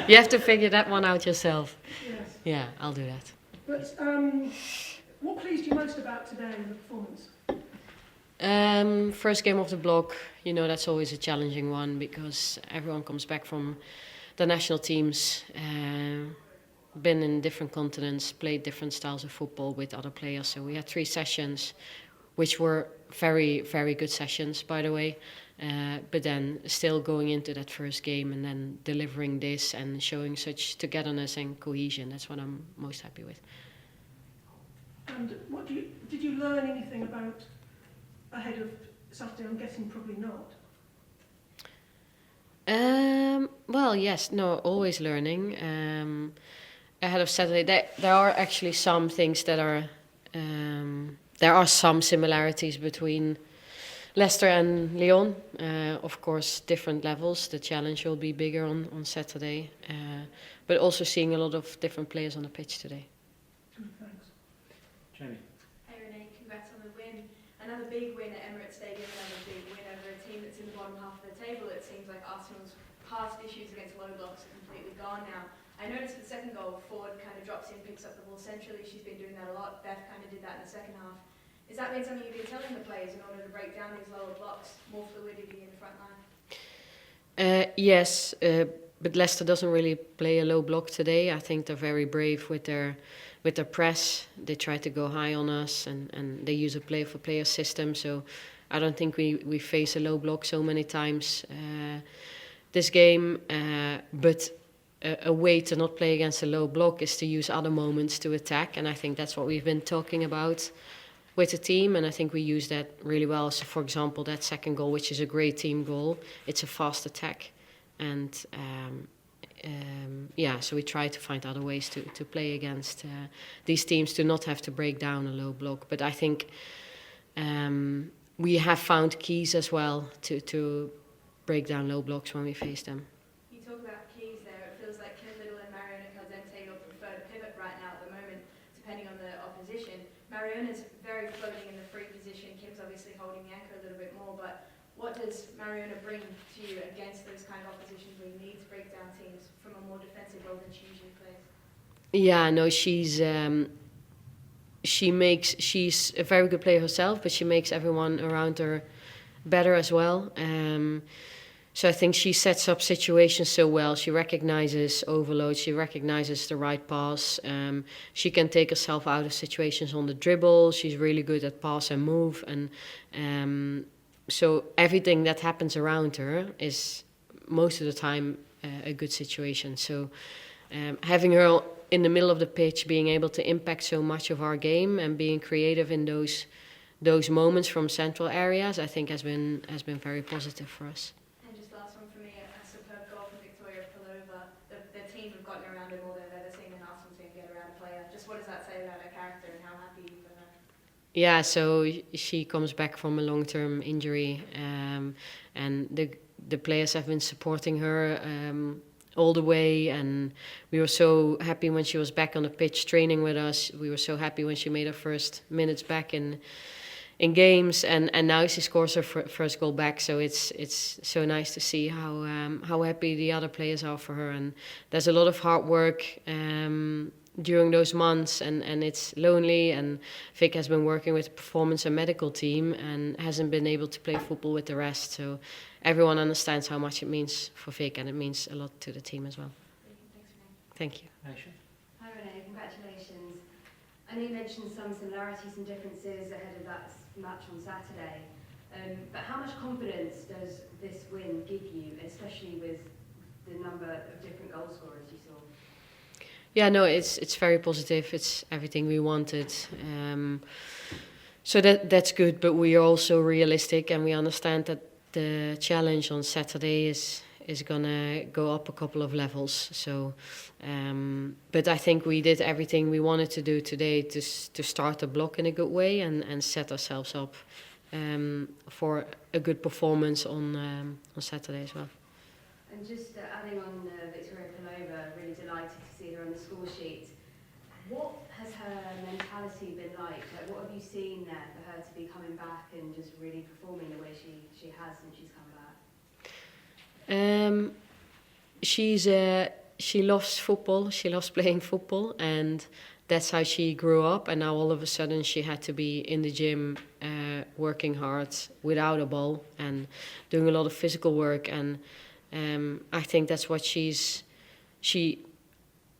You have to figure that one out yourself. Yes. Yeah, I'll do that. But what pleased you most about today in the performance? First game of the block, you know, that's always a challenging one because everyone comes back from the national teams, been in different continents, played different styles of football with other players. So we had 3 sessions, which were very, very good sessions, by the way. But then still going into that first game and then delivering this and showing such togetherness and cohesion, that's what I'm most happy with. And did you learn anything about ahead of Saturday? I'm guessing probably not. Well, yes, no, always learning. Ahead of Saturday, there are actually some things that are, there are some similarities between Leicester and Lyon. Of course, different levels. The challenge will be bigger on Saturday, but also seeing a lot of different players on the pitch today. Thanks. Jamie. Hey Renee, congrats on the win. Another big win at Emirates Stadium, another big win over a team that's in the bottom half of the table. It seems like Arsenal's past issues against low blocks are completely gone now. I noticed for the second goal, Ford kind of drops in, picks up the ball centrally. She's been doing that a lot. Beth kind of did that in the second half. Has that been something you've been telling the players in order to break down these lower blocks, more fluidity in the front line? Yes, but Leicester doesn't really play a low block today. I think they're very brave with their press. They try to go high on us, and they use a player-for-player system. So I don't think we face a low block so many times this game. But a way to not play against a low block is to use other moments to attack, and I think that's what we've been talking about with the team, and I think we use that really well. So, for example, that second goal, which is a great team goal, it's a fast attack, and so we try to find other ways to play against these teams, to not have to break down a low block. But I think we have found keys as well to break down low blocks when we face them. You talk about keys there. It feels like Kim Little and Mariona Caldentey are preferred pivot right now at the moment, depending on the opposition. Mariona's very floating in the free position. Kim's obviously holding the anchor a little bit more, but what does Mariona bring to you against those kind of oppositions where you need to break down teams from a more defensive role than she usually plays? Yeah, no, she's a very good player herself, but she makes everyone around her better as well. So I think she sets up situations so well. She recognizes overload. She recognizes the right pass. She can take herself out of situations on the dribble. She's really good at pass and move. And so everything that happens around her is most of the time a good situation. So having her in the middle of the pitch, being able to impact so much of our game and being creative in those moments from central areas, I think has been very positive for us. Pelova, the team have gotten around her more than I've ever seen an Arsenal team get around a player. Just what does that say about her character and how happy you for her? Yeah, so she comes back from a long-term injury, and the players have been supporting her all the way, and we were so happy when she was back on the pitch training with us. We were so happy when she made her first minutes back in games, and now she scores her first goal back. So it's so nice to see how happy the other players are for her. And there's a lot of hard work during those months, and it's lonely. And Vic has been working with the performance and medical team and hasn't been able to play football with the rest. So everyone understands how much it means for Vic, and it means a lot to the team as well. Thank you. Hi Renee, congratulations. I know you mentioned some similarities and differences ahead of that match on Saturday, but how much confidence does this win give you, especially with the number of different goal scorers you saw? Yeah, no, it's very positive. It's everything we wanted. So that's good, but we are also realistic, and we understand that the challenge on Saturday is gonna go up a couple of levels. So, but I think we did everything we wanted to do today to start the block in a good way and set ourselves up for a good performance on Saturday as well. And just adding on Victoria Pelova, really delighted to see her on the score sheet. What has her mentality been like? What have you seen there for her to be coming back and just really performing the way she has since she's come back? she loves football. She loves playing football, and that's how she grew up. And now all of a sudden she had to be in the gym, working hard without a ball and doing a lot of physical work. And I think that's what she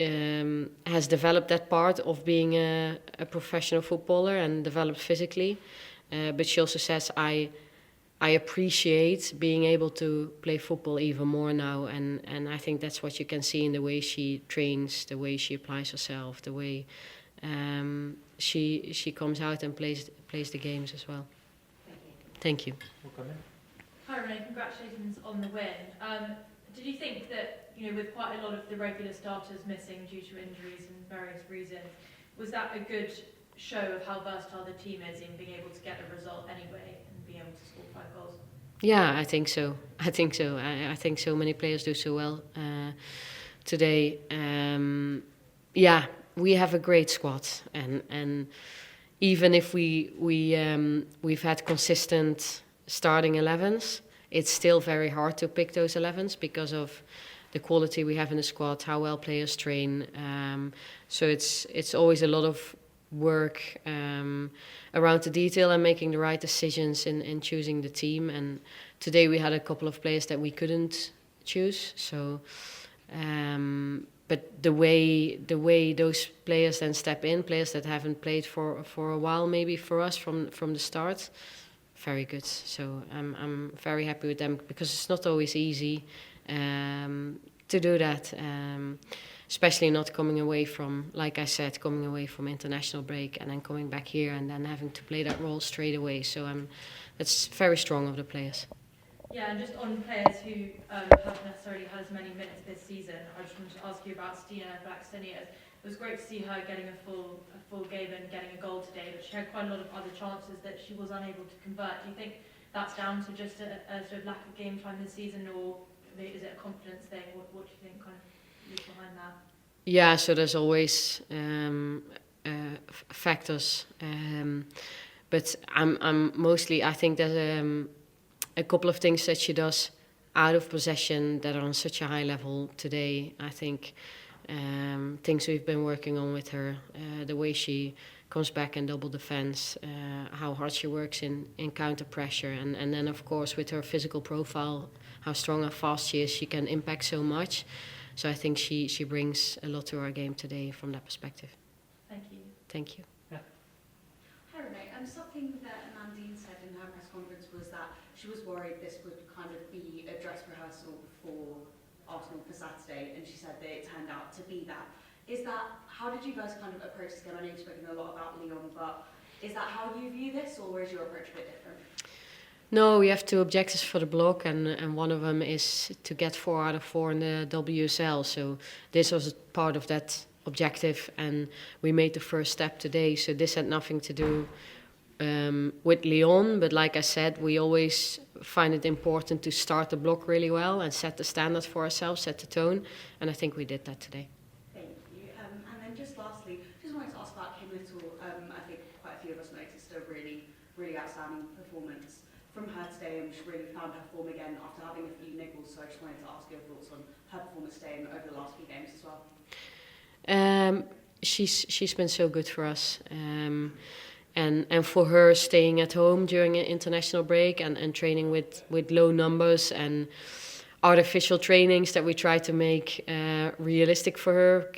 has developed, that part of being a professional footballer and developed physically. But she also says, I appreciate being able to play football even more now, and I think that's what you can see in the way she trains, the way she applies herself, the way she comes out and plays the games as well. Thank you. Hi Renee, congratulations on the win. Did you think that, with quite a lot of the regular starters missing due to injuries and various reasons, was that a good show of how versatile the team is in being able to get a result anyway and being able to score 5 goals? Yeah, I think so. I think so many players do so well today. Yeah, we have a great squad, and even if we've had consistent starting 11s, it's still very hard to pick those 11s because of the quality we have in the squad, how well players train. So it's always a lot of work around the detail and making the right decisions in choosing the team. And today we had a couple of players that we couldn't choose. So, but the way those players then step in, players that haven't played for a while, maybe for us from the start, very good. So I'm very happy with them, because it's not always easy to do that. Especially not coming away from, like I said, coming away from international break and then coming back here and then having to play that role straight away. So that's very strong of the players. Yeah, and just on players who haven't necessarily had as many minutes this season, I just wanted to ask you about Stina Blackstenius. It was great to see her getting a full game and getting a goal today, but she had quite a lot of other chances that she was unable to convert. Do you think that's down to just a sort of lack of game time this season, or is it a confidence thing? What do you think kind of is behind that? Yeah, so there's always factors, but I'm mostly, I think there's a couple of things that she does out of possession that are on such a high level today. I think things we've been working on with her, the way she comes back in double defense, how hard she works in counter pressure, and then of course with her physical profile, how strong and fast she is, she can impact so much. So I think she brings a lot to our game today from that perspective. Thank you. Thank you. Hi Renee, something that Amandine said in her press conference was that she was worried this would kind of be a dress rehearsal for Arsenal for Saturday, and she said that it turned out to be that. How did you guys kind of approach this game? I know you've spoken a lot about Lyon, but is that how you view this, or is your approach a bit different? No, we have 2 objectives for the block, and one of them is to get 4 out of 4 in the WSL. So this was part of that objective, and we made the first step today. So this had nothing to do with Lyon, but like I said, we always find it important to start the block really well and set the standard for ourselves, set the tone, and I think we did that today. Thank you. And then just lastly, just wanted to ask about Kim Little. I think quite a few of us noticed a really, really outstanding performance from her today, and she really found her form again after having a few niggles. So I just wanted to ask your thoughts on her performance today and over the last few games as well. She's been so good for us, and for her staying at home during an international break and training with low numbers and artificial trainings that we try to make realistic for her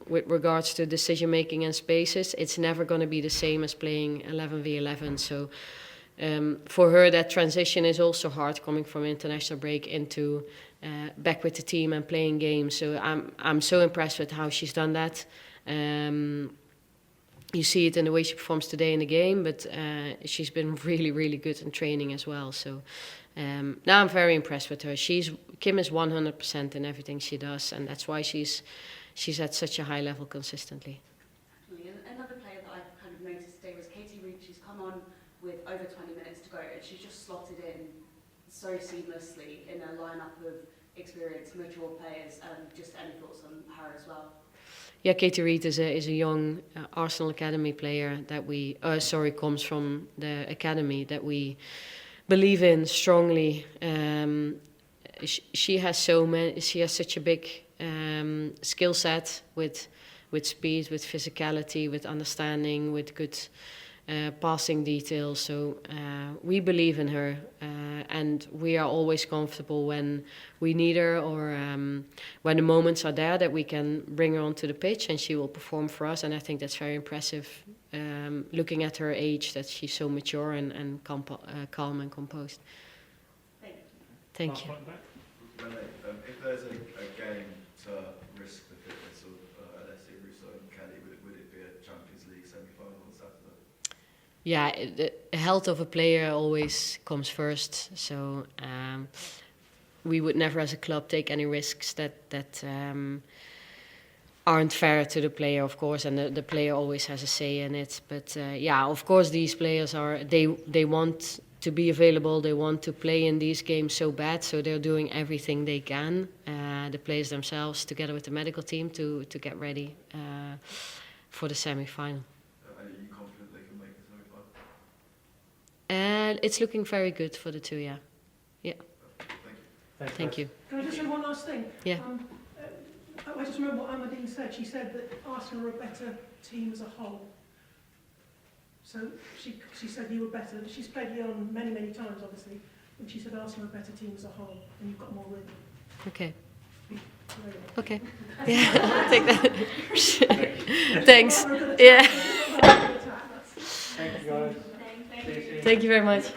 with regards to decision making and spaces. It's never going to be the same as playing 11v11. So. For her, that transition is also hard, coming from international break into back with the team and playing games. So I'm so impressed with how she's done that. You see it in the way she performs today in the game, but she's been really, really good in training as well. So now I'm very impressed with her. Kim is 100% in everything she does, and that's why she's at such a high level consistently. Another player that I've kind of noticed today was Katie Reid. She's come on with over 20 minutes to go, and she's just slotted in so seamlessly in a lineup of experienced, mature players. Just any thoughts on her as well? Yeah, Katie Reid is a young Arsenal Academy player that comes from the academy that we believe in strongly. she has so many. She has such a big skill set with speed, with physicality, with understanding, with good passing details. So we believe in her, and we are always comfortable when we need her, or when the moments are there that we can bring her onto the pitch and she will perform for us. And I think that's very impressive, looking at her age, that she's so mature and calm and composed. Thank you. Renee, if there's a game to risk the fitness of Alessia, Russo and Kelly, would it be a Champions League semi-final on Saturday? Yeah, the health of a player always comes first. So we would never, as a club, take any risks that aren't fair to the player, of course. And the player always has a say in it. But yeah, of course, these players they want to be available. They want to play in these games so bad. So they're doing everything they can. The players themselves, together with the medical team, to get ready for the semi-final. Are you confident they can make the semi-final? And it's looking very good for the two, yeah. Yeah. Thank you. Can I just say one last thing? Yeah. I just remember what Amadine said. She said that Arsenal are a better team as a whole. So she said you were better. She's played Lyon many, many times, obviously. And she said Arsenal are a better team as a whole, and you've got more rhythm. Okay. Really. Okay. Yeah, I'll take that. Thanks. Yeah. Thank you, guys. Thank you very much.